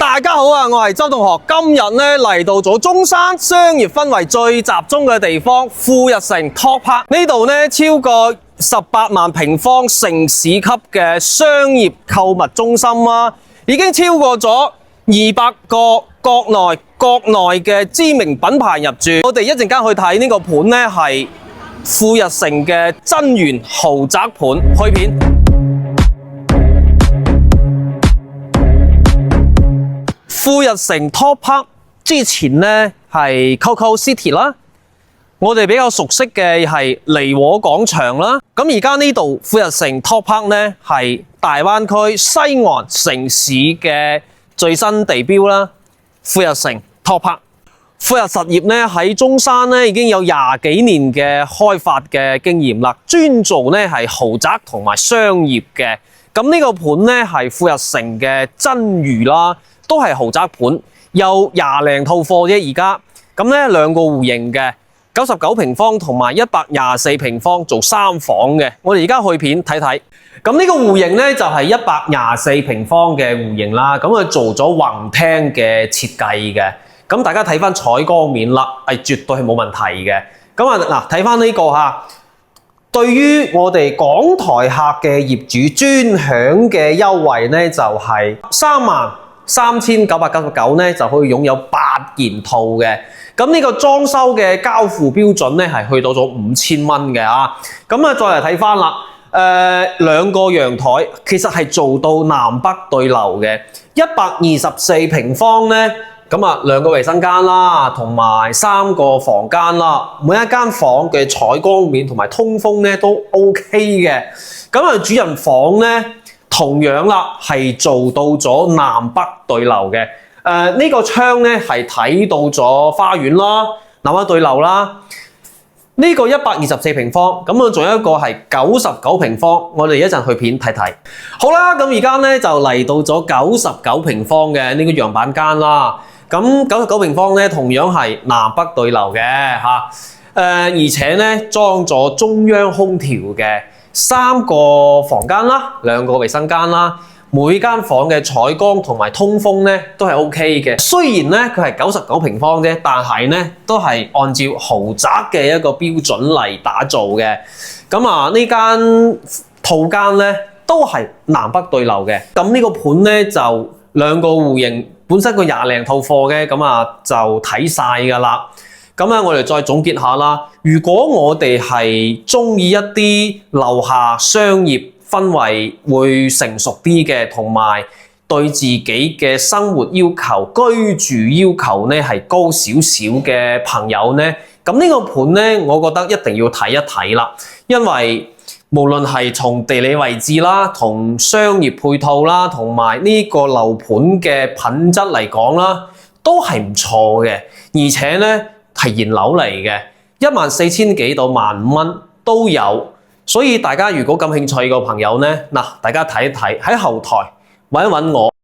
大家好啊！我係周同學，今日咧嚟到咗中山商業氛圍最集中嘅地方富日城 Top Park 呢度咧，超過18萬平方城市級嘅商業購物中心啦，已經超過咗200個國內嘅知名品牌入駐。我哋一陣間去睇呢個盤咧，係富日城嘅真源豪宅盤，開片。富日城 Top Park 之前呢係 Coco City 啦，我哋比較熟悉嘅係利和廣場啦。咁而家呢度富日城 Top Park 呢係大灣區西岸城市嘅最新地標啦。富日城 Top Park， 富日實業呢喺中山呢已經有20幾年嘅開發嘅經驗啦，專做呢係豪宅同埋商業嘅。咁呢個盤呢係富日城嘅真如啦。都係豪宅盤，有20零套貨啫。而家咁咧兩個戶型嘅99平方同埋124平方做3房嘅。我哋而家去片睇睇。咁呢個戶型咧就係124平方嘅戶型啦。咁佢做咗橫廳嘅設計嘅。咁大家睇翻採光面啦，係絕對係冇問題嘅。咁啊嗱，睇翻呢個嚇。對於我哋港台客嘅業主專享嘅優惠咧，就係33999咧就可以擁有8件套嘅。咁呢個裝修嘅交付標準咧係去到咗5000蚊嘅啊。咁啊再嚟睇翻啦，兩個陽台其實係做到南北對流嘅，124平方咧。咁啊兩個衛生間啦，同埋3個房間啦，每一間房嘅採光面同埋通風咧都 OK 嘅。咁啊主人房咧同樣啦係做到咗南北對流嘅。呢個窗咧係睇到咗花園啦，南北對流啦。呢個124平方，咁啊仲有一個係99平方，我哋一陣去片睇睇。好啦，咁而家咧就嚟到咗99平方嘅呢個樣板間啦。咁99平方咧，同樣係南北對流嘅嚇，而且咧裝咗中央空調嘅3個房間啦，2個衛生間啦，每間房嘅採光同埋通風咧都係 OK 嘅。雖然咧佢係99平方啫，但係咧都係按照豪宅嘅一個標準嚟打造嘅。咁啊呢間套間咧都係南北對流嘅。咁呢個盤咧就2個戶型。本身個20零套貨嘅，咁啊就睇晒㗎啦。咁啊，我哋再總結下啦。如果我哋係鍾意一啲樓下商業氛圍會成熟啲嘅，同埋對自己嘅生活要求、居住要求呢係高少少嘅朋友呢，咁呢個盤呢，我覺得一定要睇一睇啦，因為無論係從地理位置啦、同商業配套啦、同埋呢個樓盤嘅品質嚟講啦，都係唔錯嘅。而且咧係現樓嚟嘅，14000幾到15000蚊都有。所以大家如果感興趣嘅朋友咧，嗱，大家睇一睇喺後台揾一揾我。